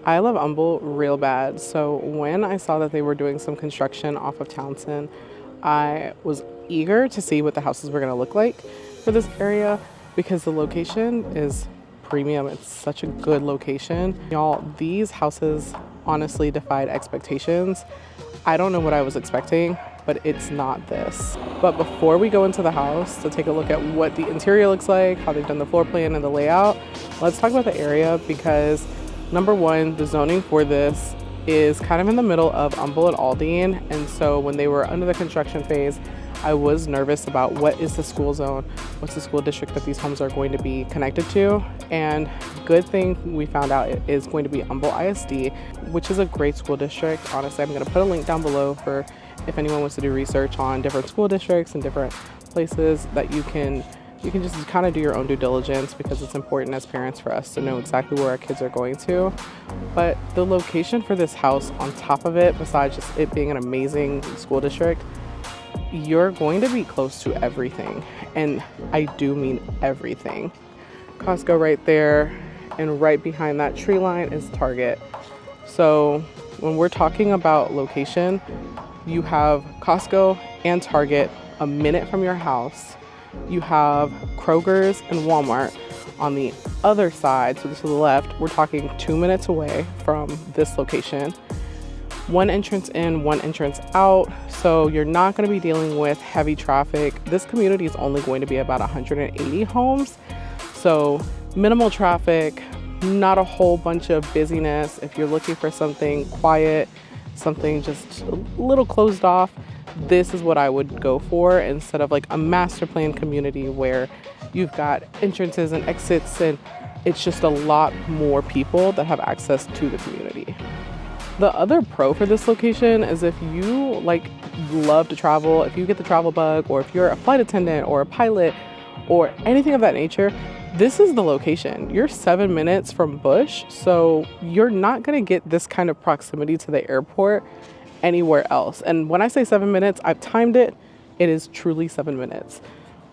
I love Humble real bad. So when I saw that they were doing some construction off of Townsend, I was eager to see what the houses were going to look like for this area because the location is premium. It's such a good location. Y'all, these houses honestly defied expectations. I don't know what I was expecting, but it's not this. But before we go into the house to take a look at what the interior looks like, how they've done the floor plan and the layout, let's talk about the area because number one, the zoning for this is kind of in the middle of Humble and Aldine. And so when they were under the construction phase, I was nervous about what is the school zone, what's the school district that these homes are going to be connected to. And good thing we found out it is going to be Humble ISD, which is a great school district. Honestly, I'm going to put a link down below for if anyone wants to do research on different school districts and different places that you can just kind of do your own due diligence because it's important as parents for us to know exactly where our kids are going to. But the location for this house on top of it, besides just it being an amazing school district, you're going to be close to everything. And I do mean everything. Costco right there, and right behind that tree line is Target. So when we're talking about location, you have Costco and Target a minute from your house. You have Kroger's and Walmart on the other side, so to the left. We're talking 2 minutes away from this location. One entrance in, one entrance out, so you're not going to be dealing with heavy traffic. This community is only going to be about 180 homes, so minimal traffic, not a whole bunch of busyness. If you're looking for something quiet, something just a little closed off, this is what I would go for instead of like a master plan community where you've got entrances and exits and it's just a lot more people that have access to the community. The other pro for this location is if you love to travel, if you get the travel bug, or if you're a flight attendant or a pilot or anything of that nature, this is the location. You're 7 minutes from Bush, so you're not gonna get this kind of proximity to the airport anywhere else. And when I say 7 minutes, I've timed it. It is truly 7 minutes.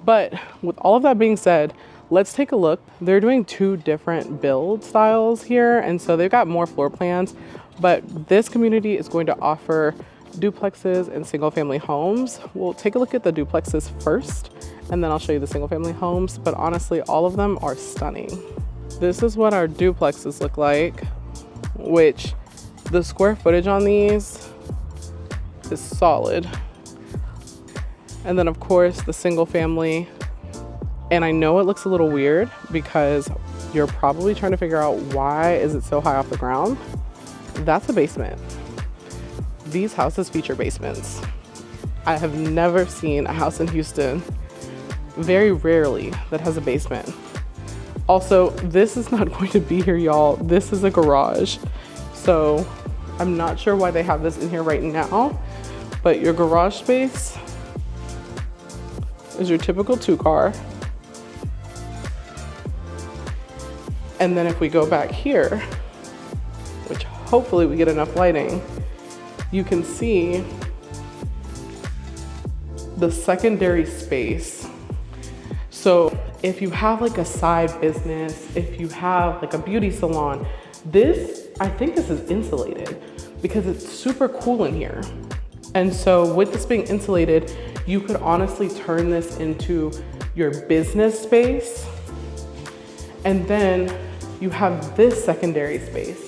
But with all of that being said, let's take a look. They're doing 2 different build styles here, and so they've got more floor plans, but this community is going to offer duplexes and single family homes. We'll take a look at the duplexes first, and then I'll show you the single family homes, but honestly, all of them are stunning. This is what our duplexes look like, which the square footage on these is solid. And then of course the single family, and I know it looks a little weird because you're probably trying to figure out why is it so high off the ground. That's a basement. These houses feature basements. I have never seen a house in Houston, very rarely, that has a basement. Also, this is not going to be here, y'all. This is a garage. So I'm not sure why they have this in here right now, but your garage space is your typical 2-car. And then if we go back here, which hopefully we get enough lighting, you can see the secondary space. So if you have like a side business, if you have like a beauty salon, I think this is insulated because it's super cool in here. And so with this being insulated, you could honestly turn this into your business space. And then you have this secondary space.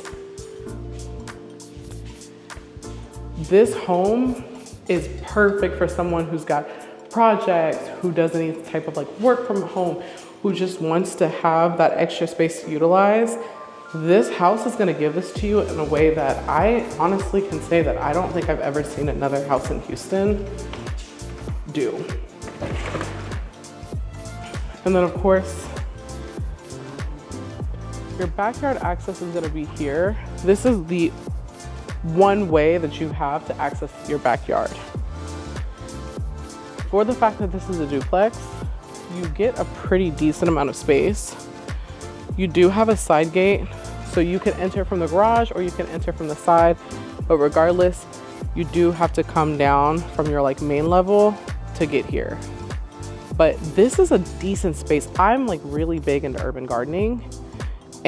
This home is perfect for someone who's got projects, who does any type of like work from home, who just wants to have that extra space to utilize. This house is gonna give this to you in a way that I honestly can say that I don't think I've ever seen another house in Houston do. And then of course, your backyard access is gonna be here. This is the one way that you have to access your backyard. For the fact that this is a duplex, you get a pretty decent amount of space. You do have a side gate, so you can enter from the garage or you can enter from the side, but regardless, you do have to come down from your like main level to get here. But this is a decent space. I'm like really big into urban gardening,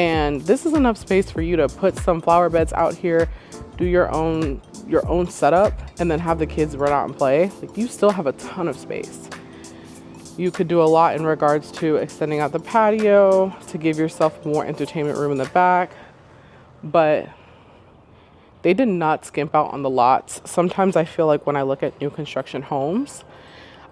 And this is enough space for you to put some flower beds out here, do your own setup, and then have the kids run out and play. Like, you still have a ton of space. You could do a lot in regards to extending out the patio to give yourself more entertainment room in the back. But they did not skimp out on the lots. Sometimes I feel like when I look at new construction homes,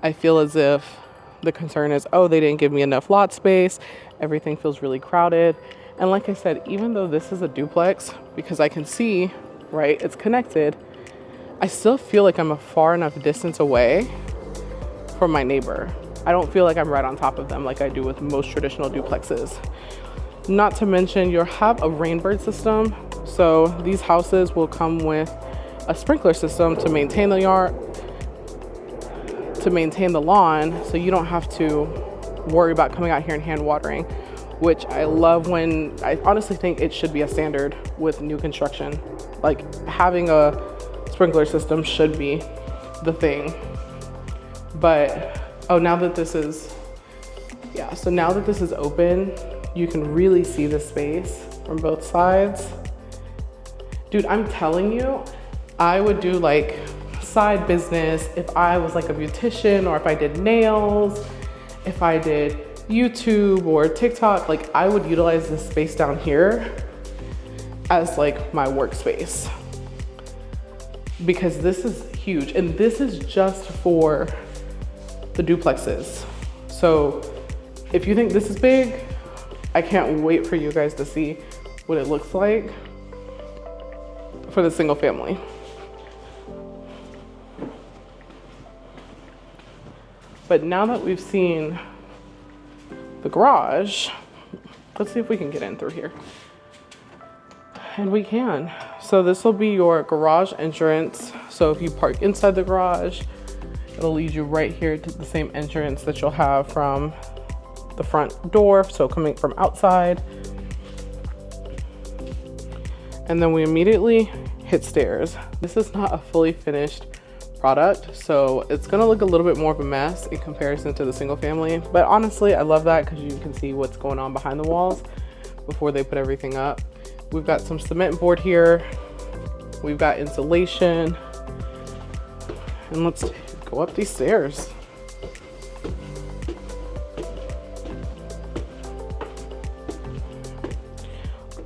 I feel as if the concern is, oh, they didn't give me enough lot space. Everything feels really crowded. And like I said, even though this is a duplex, because I can see, right, it's connected, I still feel like I'm a far enough distance away from my neighbor. I don't feel like I'm right on top of them like I do with most traditional duplexes. Not to mention, you'll have a rainbird system. So these houses will come with a sprinkler system to maintain the yard, to maintain the lawn, so you don't have to worry about coming out here and hand watering, which I love. When I honestly think it should be a standard with new construction. Like, having a sprinkler system should be the thing. But oh, now that this is open, you can really see the space from both sides. Dude, I'm telling you, I would do like side business if I was like a beautician, or if I did nails, if I did YouTube or TikTok. Like, I would utilize this space down here as like my workspace, because this is huge, and this is just for the duplexes. So if you think this is big, I can't wait for you guys to see what it looks like for the single family. But now that we've seen the garage, let's see if we can get in through here. And we can. So this will be your garage entrance. So if you park inside the garage, it'll lead you right here to the same entrance that you'll have from the front door, so coming from outside. And then we immediately hit stairs. This is not a fully finished product, so it's gonna look a little bit more of a mess in comparison to the single family. But honestly, I love that because you can see what's going on behind the walls before they put everything up. We've got some cement board here. We've got insulation. And let's go up these stairs.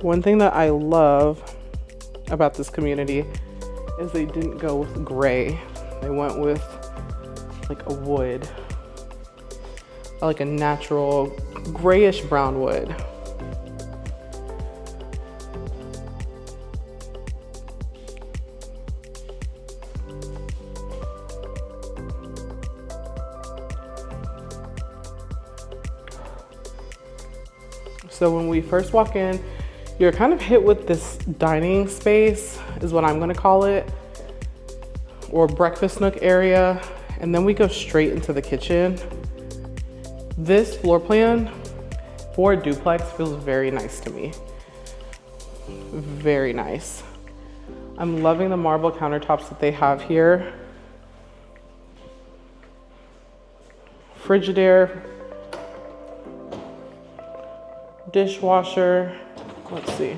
One thing that I love about this community is they didn't go with gray. They went with like a wood, like a natural grayish brown wood. So when we first walk in, you're kind of hit with this dining space, is what I'm gonna call it, or breakfast nook area. And then we go straight into the kitchen. This floor plan for a duplex feels very nice to me. Very nice. I'm loving the marble countertops that they have here. Frigidaire, dishwasher. Let's see.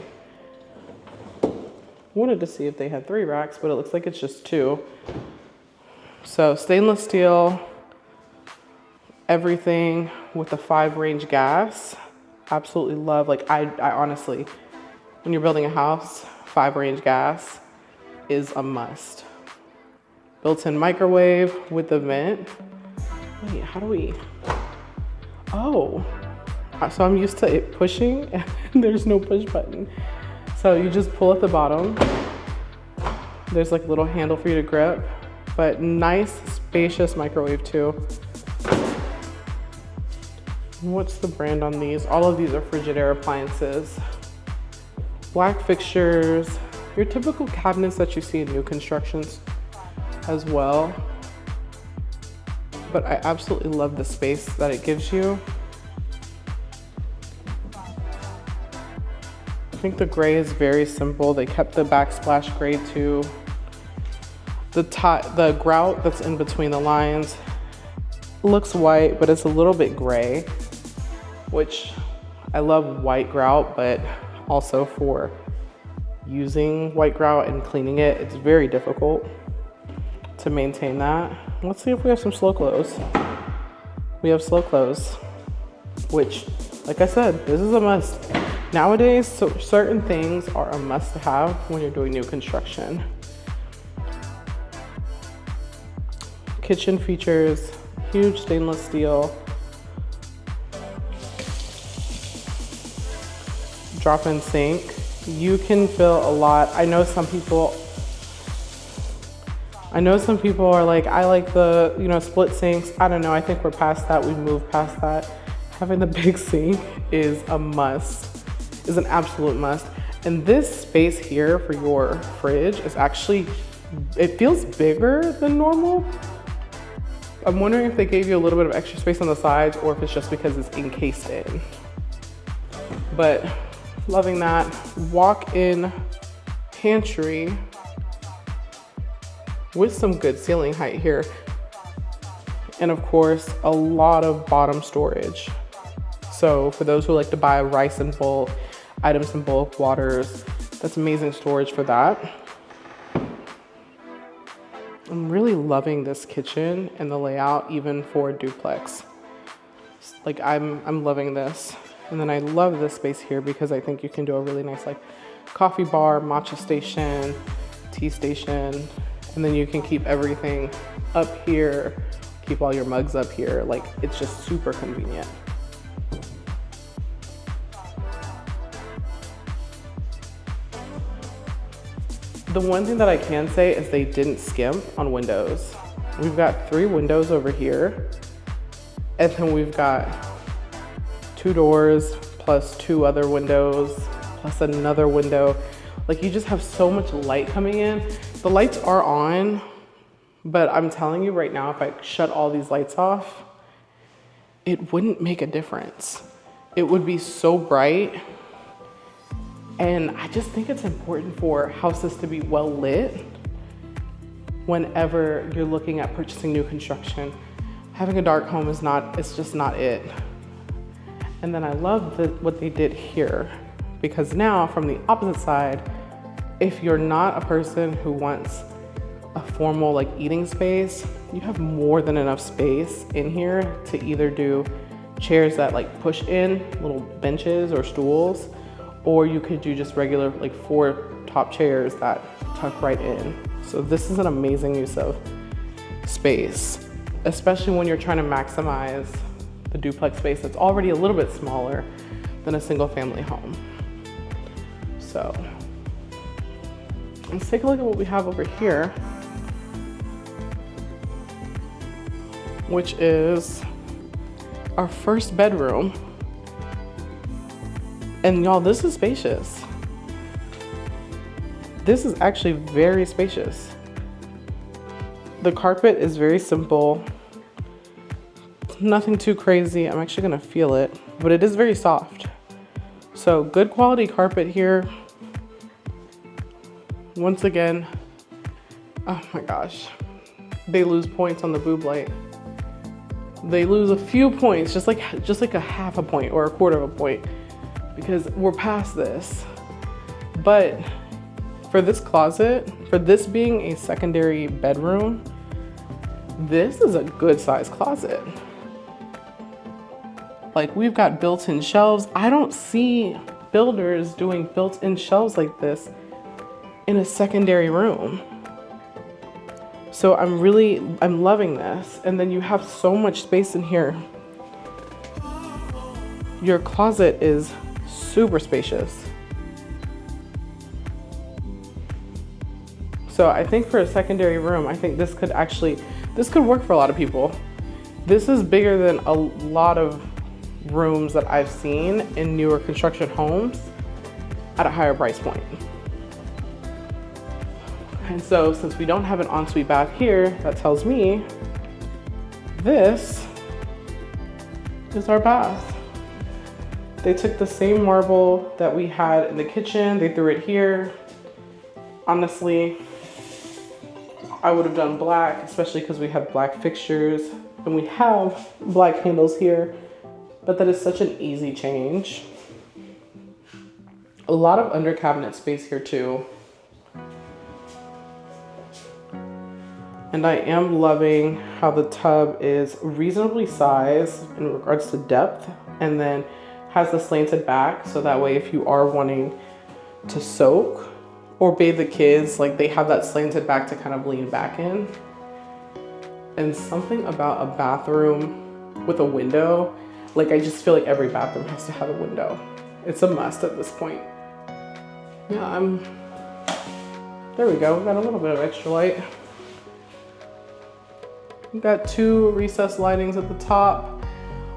Wanted to see if they had 3 racks, but it looks like it's just 2. So stainless steel, everything with a 5-range gas. Absolutely love, like I honestly, when you're building a house, 5-range gas is a must. Built-in microwave with the vent. Wait, how do we? Oh. So I'm used to it pushing and there's no push button. So you just pull at the bottom. There's like a little handle for you to grip, but nice spacious microwave too. What's the brand on these? All of these are Frigidaire appliances. Black fixtures, your typical cabinets that you see in new constructions as well. But I absolutely love the space that it gives you. I think the gray is very simple. They kept the backsplash gray too. The grout that's in between the lines looks white, but it's a little bit gray, which I love white grout, but also for using white grout and cleaning it, it's very difficult to maintain that. Let's see if we have some slow close. We have slow close, which, like I said, this is a must. Nowadays, so certain things are a must to have when you're doing new construction. Kitchen features, huge stainless steel, drop-in sink. You can fill a lot. I know some people are like, I like the, split sinks. I don't know, I think we're past that. We've moved past that. Having the big sink is a must, is an absolute must. And this space here for your fridge is actually, it feels bigger than normal. I'm wondering if they gave you a little bit of extra space on the sides or if it's just because it's encased in. But loving that. Walk-in pantry with some good ceiling height here. And of course, a lot of bottom storage. So for those who like to buy rice in bulk, items in bulk, waters, that's amazing storage for that. I'm really loving this kitchen and the layout, even for a duplex. Like I'm loving this. And then I love this space here because I think you can do a really nice like coffee bar, matcha station, tea station, and then you can keep everything up here, keep all your mugs up here. Like, it's just super convenient. The one thing that I can say is they didn't skimp on windows. We've got 3 windows over here, and then we've got 2 doors plus 2 other windows plus another window. Like, you just have so much light coming in. The lights are on, but I'm telling you right now, if I shut all these lights off, it wouldn't make a difference. It would be so bright. And I just think it's important for houses to be well lit whenever you're looking at purchasing new construction. Having a dark home is it's just not it. And then I love what they did here, because now from the opposite side, if you're not a person who wants a formal like eating space, you have more than enough space in here to either do chairs that like push in, little benches or stools, or you could do just regular like 4 top chairs that tuck right in. So this is an amazing use of space, especially when you're trying to maximize the duplex space that's already a little bit smaller than a single family home. So let's take a look at what we have over here, which is our first bedroom. And y'all, this is spacious. This is actually very spacious. The carpet is very simple. Nothing too crazy. I'm actually gonna feel it, but it is very soft. So good quality carpet here. Once again, oh my gosh, they lose points on the boob light. They lose a few points, just like a half a point or a quarter of a point, because we're past this. But for this closet, for this being a secondary bedroom, this is a good sized closet. Like, we've got built-in shelves. I don't see builders doing built-in shelves like this in a secondary room. So I'm loving this. And then you have so much space in here. Your closet is super spacious. So I think for a secondary room, I think this could work for a lot of people. This is bigger than a lot of rooms that I've seen in newer construction homes at a higher price point. And so since we don't have an ensuite bath here, that tells me this is our bath. They took the same marble that we had in the kitchen, they threw it here. Honestly, I would have done black, especially because we have black fixtures and we have black handles here, but that is such an easy change. A lot of under cabinet space here too. And I am loving how the tub is reasonably sized in regards to depth, and then has the slanted back, so that way if you are wanting to soak or bathe the kids, like they have that slanted back to kind of lean back in. And something about a bathroom with a window, like I just feel like every bathroom has to have a window. It's a must at this point. Yeah, there we go, we got a little bit of extra light. We've got 2 recessed lightings at the top.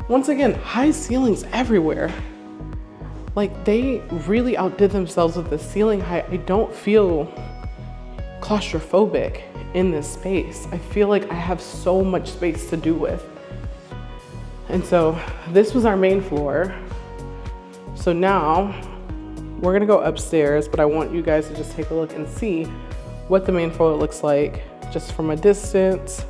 Once again, high ceilings everywhere. Like they really outdid themselves with the ceiling height. I don't feel claustrophobic in this space. I feel like I have so much space to do with. And so this was our main floor. So now we're gonna go upstairs, but I want you guys to just take a look and see what the main floor looks like just from a distance,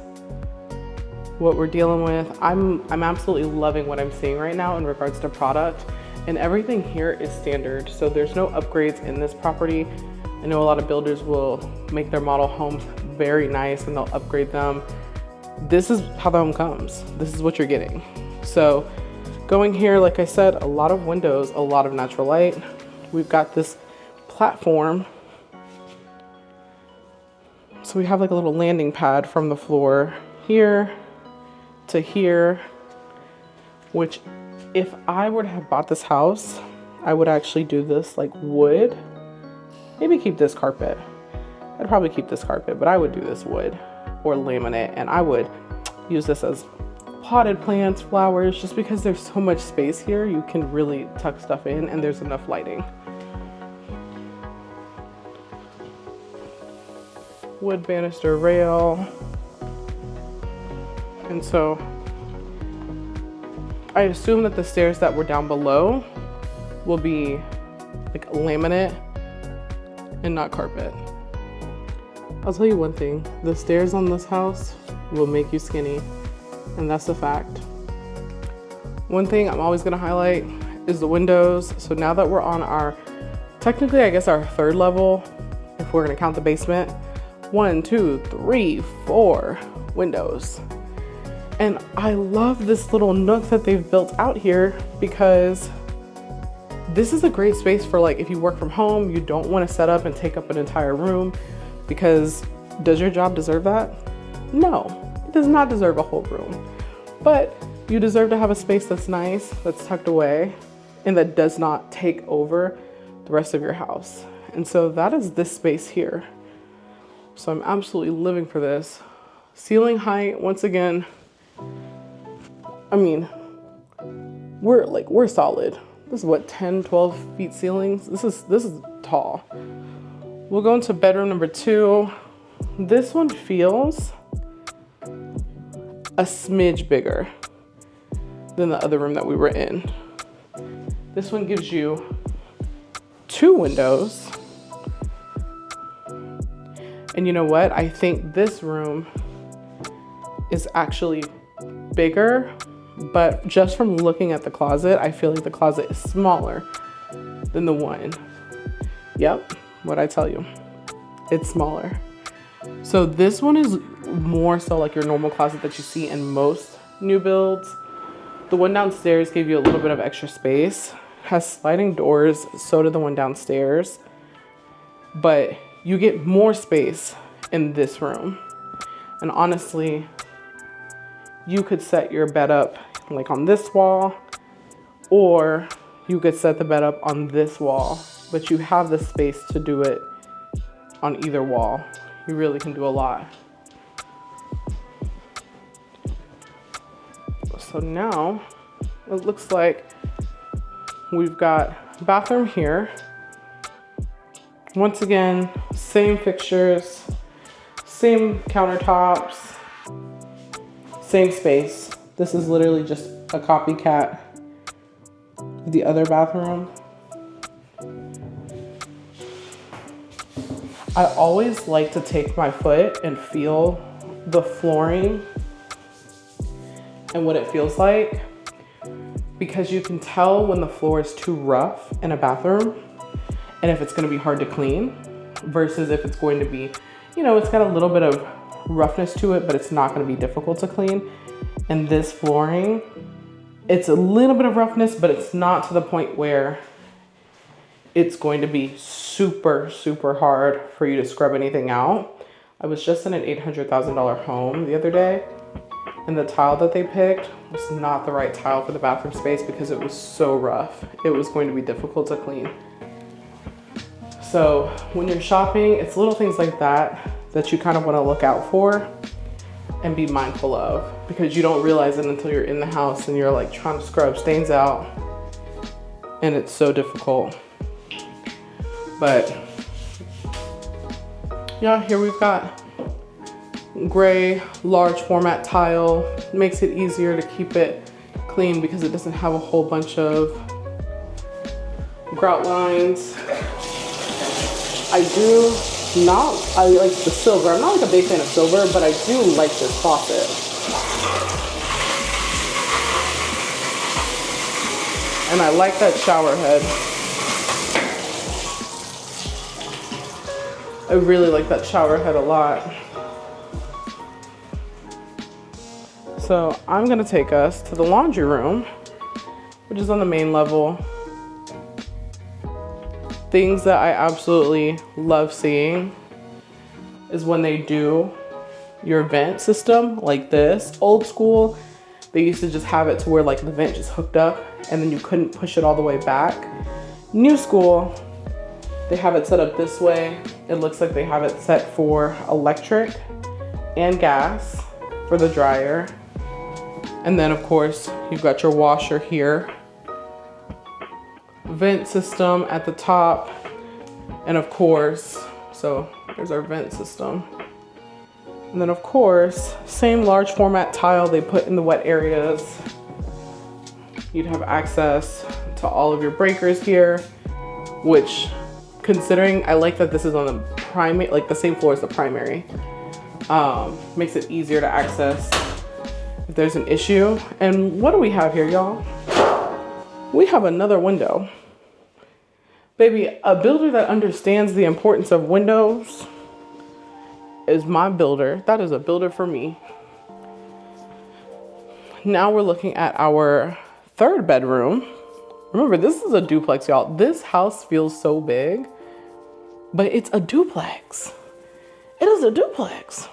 what we're dealing with. I'm absolutely loving what I'm seeing right now in regards to product, and everything here is standard. So there's no upgrades in this property. I know a lot of builders will make their model homes very nice and they'll upgrade them. This is how the home comes. This is what you're getting. So going here, like I said, a lot of windows, a lot of natural light. We've got this platform. So we have like a little landing pad from the floor here to here, which if I were to have bought this house, I would actually do this like wood. Maybe keep this carpet. I'd probably keep this carpet, but I would do this wood or laminate, and I would use this as potted plants, flowers, just because there's so much space here. You can really tuck stuff in and there's enough lighting. Wood banister rail. And so I assume that the stairs that were down below will be like laminate and not carpet. I'll tell you one thing, the stairs on this house will make you skinny, and that's a fact. One thing I'm always gonna highlight is the windows. So now that we're on our, technically I guess our 3rd level, if we're gonna count the basement, 1, 2, 3, 4 windows. And I love this little nook that they've built out here, because this is a great space for like if you work from home, you don't want to set up and take up an entire room, because does your job deserve that? No, it does not deserve a whole room. But you deserve to have a space that's nice, that's tucked away, and that does not take over the rest of your house. And so that is this space here. So I'm absolutely living for this. Ceiling height, once again, I mean, we're solid. This is what, 10, 12 feet ceilings? This is tall. We'll go into bedroom number 2. This one feels a smidge bigger than the other room that we were in. This one gives you 2 windows. And you know what? I think this room is actually bigger, but just from looking at the closet, I feel like the closet is smaller than the one. Yep, what'd I tell you? It's smaller. So this one is more so like your normal closet that you see in most new builds. The one downstairs gave you a little bit of extra space. Has sliding doors, so did the one downstairs. But you get more space in this room. And honestly, you could set your bed up like on this wall, or you could set the bed up on this wall, but you have the space to do it on either wall. You really can do a lot. So now it looks like we've got bathroom here. Once again, same fixtures, same countertops, same space. This is literally just a copycat of the other bathroom. I always like to take my foot and feel the flooring and what it feels like, because you can tell when the floor is too rough in a bathroom. and if it's going to be hard to clean versus if it's going to be, you know, it's got a little bit of roughness to it, but it's not going to be difficult to clean. And this flooring, it's a little bit of roughness, but it's not to the point where it's going to be super, super hard for you to scrub anything out. I was just in an $800,000 home the other day, and the tile that they picked was not the right tile for the bathroom space because it was so rough. It was going to be difficult to clean. So when you're shopping, it's little things like that that you kind of want to look out for and be mindful of, because you don't realize it until you're in the house and you're like trying to scrub stains out, and it's so difficult. But yeah, here we've got gray large format tile. Makes it easier to keep it clean because it doesn't have a whole bunch of grout lines. I like the silver. I'm not like a big fan of silver, but I do like this faucet. And I like that shower head. I really like that shower head a lot. So I'm gonna take us to the laundry room, which is on the main level. Things that I absolutely love seeing is when they do your vent system like this. Old school, they used to just have it to where like the vent just hooked up and then you couldn't push it all the way back. New school, they have it set up this way. It looks like they have it set for electric and gas for the dryer. And then of course, you've got your washer here. Vent system at the top, and of course, so there's our vent system. And then of course, same large format tile they put in the wet areas. You'd have access to all of your breakers here, which, considering I like that this is on the primary, like the same floor as the primary, makes it easier to access if there's an issue. And what do we have here, y'all? We have another window. Baby, a builder that understands the importance of windows is my builder. That is a builder for me. Now we're looking at our third bedroom. Remember, this is a duplex, y'all. This house feels so big, but it's a duplex. It is a duplex.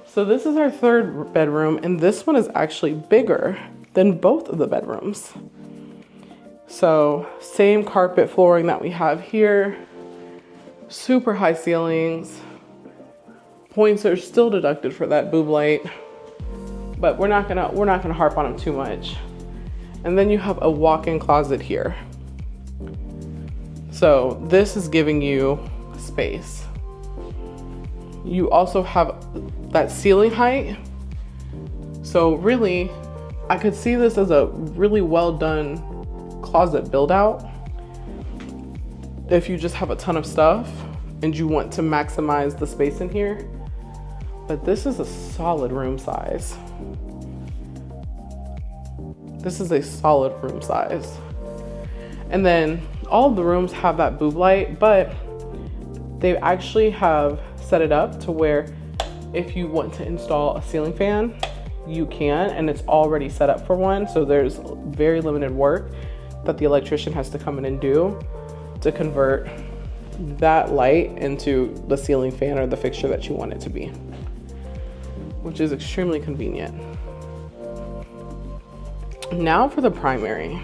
So this is our third bedroom, and this one is actually bigger than both of the bedrooms. So same carpet flooring that we have here, super high ceilings. Points are still deducted for that boob light, but we're not gonna harp on them too much. And then you have a walk-in closet here. So this is giving you space. You also have that ceiling height. So really, I could see this as a really well done closet build out if you just have a ton of stuff and you want to maximize the space in here. But this is a solid room size. This is a solid room size. And then all of the rooms have that boob light, but they actually have set it up to where if you want to install a ceiling fan, you can, and it's already set up for one. So there's very limited work that the electrician has to come in and do to convert that light into the ceiling fan or the fixture that you want it to be, which is extremely convenient. Now for the primary.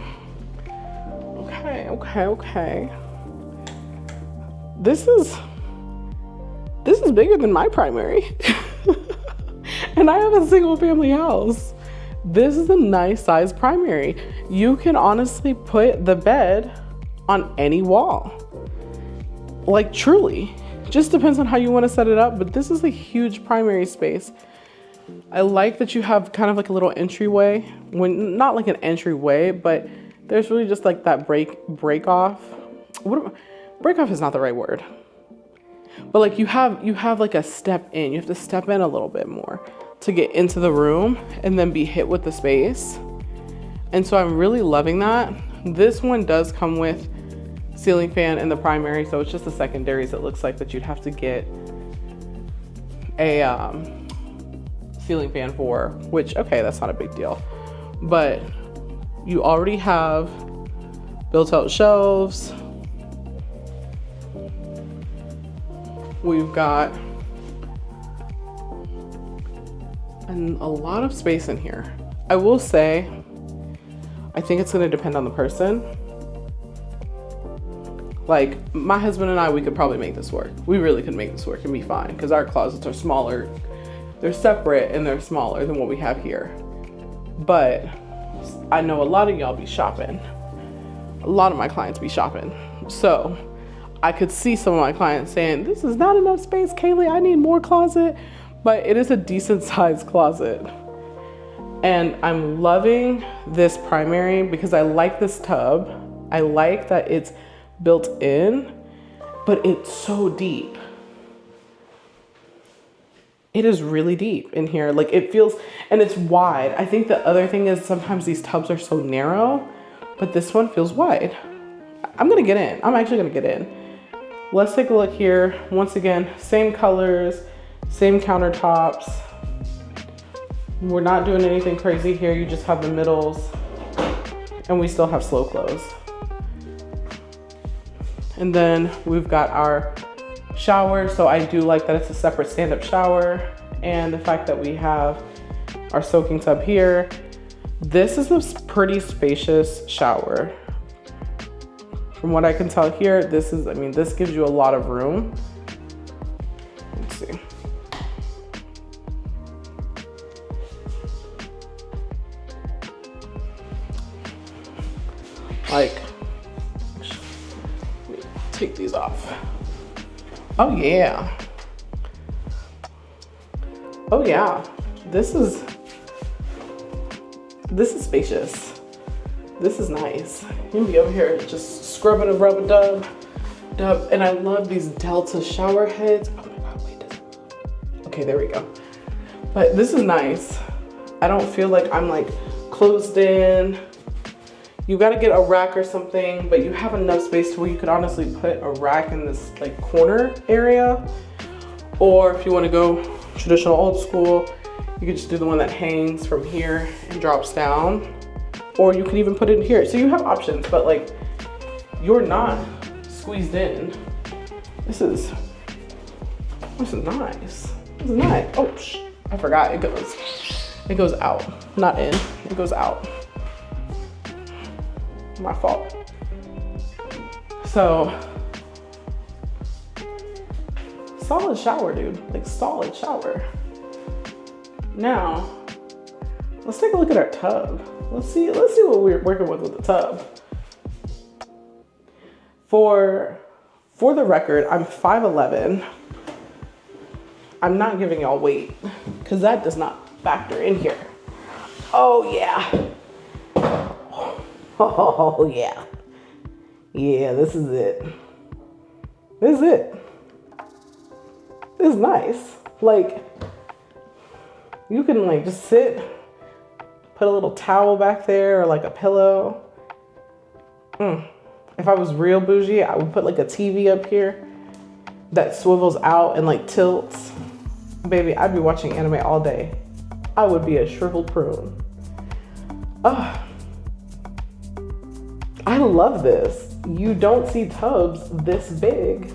Okay. This is bigger than my primary. And I have a single family house. This is a nice size primary. You can honestly put the bed on any wall. Like truly, just depends on how you want to set it up, but this is a huge primary space. I like that you have kind of like a little entryway, when not like an entryway, but there's really just like that break off. Break off is not the right word, but like you have like a step in. You have to step in a little bit more to get into the room and then be hit with the space. And so I'm really loving that. This one does come with ceiling fan in the primary, so it's just the secondaries it looks like that you'd have to get a ceiling fan for, which, okay, that's not a big deal. But you already have built out shelves. We've got a lot of space in here. I will say, I think it's going to depend on the person. Like, my husband and I, we could probably make this work. We really could make this work and be fine, because our closets are smaller. They're separate and they're smaller than what we have here. But I know a lot of y'all be shopping. A lot of my clients be shopping. So I could see some of my clients saying, this is not enough space, Kaylee, I need more closet. But it is a decent sized closet. And I'm loving this primary because I like this tub. I like that it's built in, but it's so deep. It is really deep in here. Like, it feels, and it's wide. I think the other thing is sometimes these tubs are so narrow, but this one feels wide. I'm gonna get in. I'm actually gonna get in. Let's take a look here. Once again, same colors, same countertops. We're not doing anything crazy here. You just have the middles, and we still have slow close. And then we've got our shower. So I do like that it's a separate stand-up shower, and the fact that we have our soaking tub here. This is a pretty spacious shower. From what I can tell here, this is, I mean, this gives you a lot of room. Let's see. Like, let me take these off. Oh yeah. Oh yeah. This is spacious. This is nice. You can be over here just scrubbing a rubber dub. And I love these Delta shower heads. Oh my God, wait. Okay, there we go. But this is nice. I don't feel like I'm like closed in. You got to get a rack or something, but you have enough space to where you could honestly put a rack in this like corner area. Or if you want to go traditional old school, you could just do the one that hangs from here and drops down. Or you can even put it in here. So you have options, but like, you're not squeezed in. This is nice. This is nice. Oh, I forgot. It goes out, not in. It goes out. My fault. So, solid shower, dude. Like, solid shower. Now, let's take a look at our tub. Let's see what we're working with the tub. For the record, I'm 5'11". I'm not giving y'all weight because that does not factor in here. Oh yeah. Oh yeah. Yeah, this is it. This is it. This is nice. Like, you can like just sit, put a little towel back there or like a pillow. If I was real bougie, I would put like a TV up here that swivels out and like tilts. Baby, I'd be watching anime all day. I would be a shriveled prune. Oh, I love this. You don't see tubs this big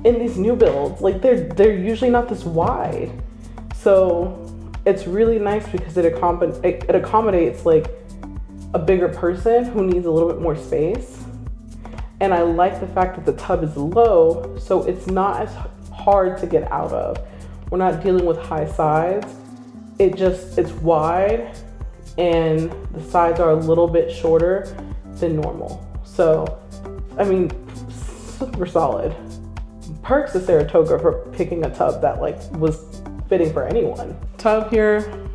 in these new builds. Like they're usually not this wide. So it's really nice because it accommodates like a bigger person who needs a little bit more space. And I like the fact that the tub is low, so it's not as hard to get out of. We're not dealing with high sides. It's wide and the sides are a little bit shorter than normal. So, I mean, super solid. Perks to Saratoga for picking a tub that like was fitting for anyone. Tub here,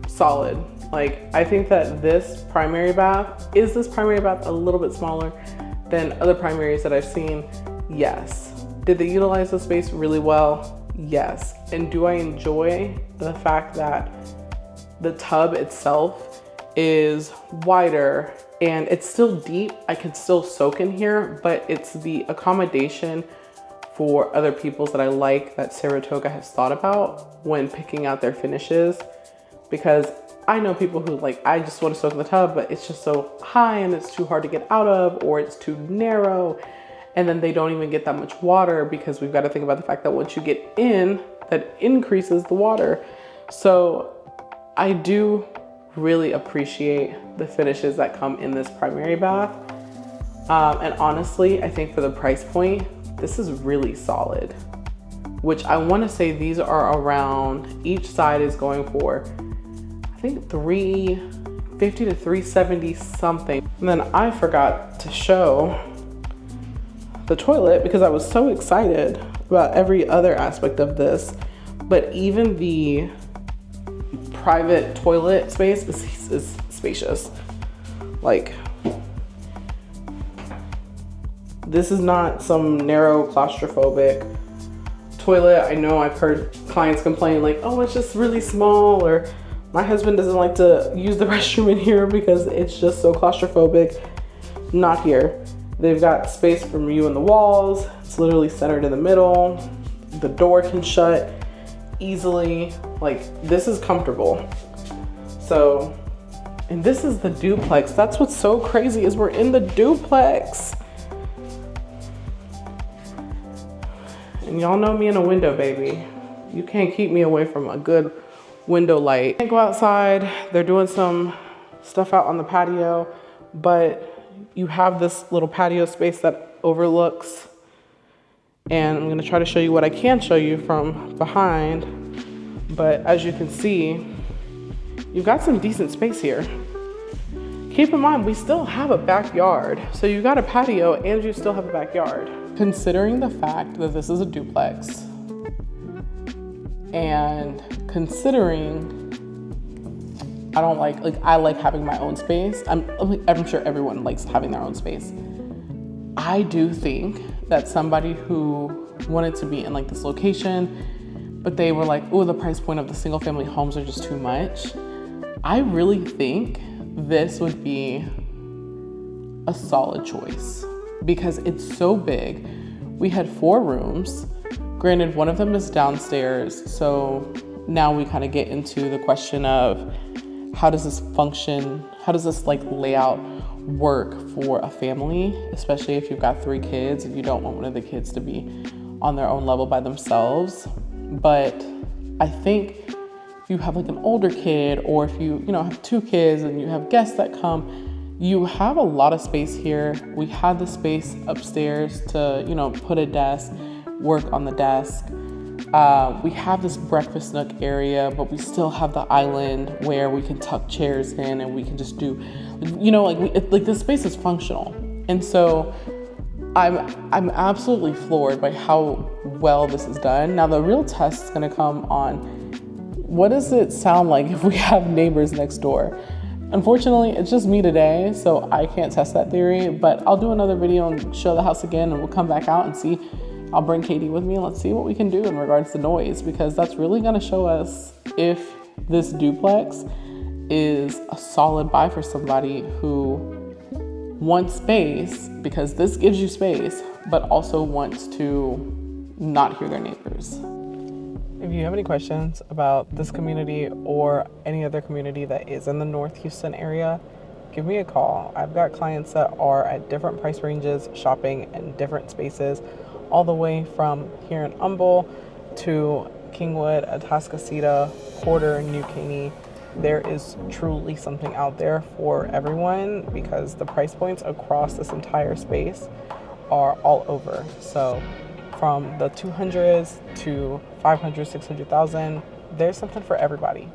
solid. Like, I think that this primary bath a little bit smaller than other primaries that I've seen? Yes. Did they utilize the space really well? Yes. And do I enjoy the fact that the tub itself is wider and it's still deep. I can still soak in here, but it's the accommodation for other people's that I like that Saratoga has thought about when picking out their finishes. Because I know people who like, I just want to soak in the tub, but it's just so high and it's too hard to get out of, or it's too narrow. And then they don't even get that much water, because we've got to think about the fact that once you get in, that increases the water. So I do really appreciate the finishes that come in this primary bath. And honestly, I think for the price point, this is really solid, which I want to say these are around, each side is going for, I think $350 to $370 something. And then I forgot to show the toilet because I was so excited about every other aspect of this. But even the private toilet space is spacious. Like, this is not some narrow claustrophobic toilet. I know I've heard clients complain like, oh, it's just really small, or my husband doesn't like to use the restroom in here because it's just so claustrophobic. Not here. They've got space from you and the walls. It's literally centered in the middle. The door can shut easily. Like, this is comfortable. So, and this is the duplex. That's what's so crazy, is we're in the duplex. And y'all know me in a window, baby. You can't keep me away from a good window light. I go outside. They're doing some stuff out on the patio, but you have this little patio space that overlooks. And I'm gonna try to show you what I can show you from behind. But as you can see, you've got some decent space here. Keep in mind, we still have a backyard. So you got a patio and you still have a backyard. Considering the fact that this is a duplex, and considering I like having my own space. I'm sure everyone likes having their own space. I do think that somebody who wanted to be in like this location, but they were like, oh, the price point of the single family homes are just too much. I really think this would be a solid choice because it's so big. We had 4 rooms. Granted, one of them is downstairs. So now we kind of get into the question of how does this function? How does this like layout work for a family, especially if you've got 3 kids and you don't want one of the kids to be on their own level by themselves. But I think if you have like an older kid, or if you have 2 kids and you have guests that come, you have a lot of space here. We had the space upstairs to, put a desk, work on the desk. We have this breakfast nook area, but we still have the island where we can tuck chairs in and we can just do, the space is functional. And so I'm absolutely floored by how well this is done. Now the real test is gonna come on, what does it sound like if we have neighbors next door? Unfortunately, it's just me today, so I can't test that theory, but I'll do another video and show the house again, and we'll come back out and see. I'll bring Katie with me and let's see what we can do in regards to noise, because that's really gonna show us if this duplex is a solid buy for somebody who wants space, because this gives you space, but also wants to not hear their neighbors. If you have any questions about this community or any other community that is in the North Houston area, give me a call. I've got clients that are at different price ranges, shopping in different spaces, all the way from here in Humble to Kingwood, Atascocita, Porter, New Caney. There is truly something out there for everyone, because the price points across this entire space are all over. So from the 200s to 500, 600,000, there's something for everybody.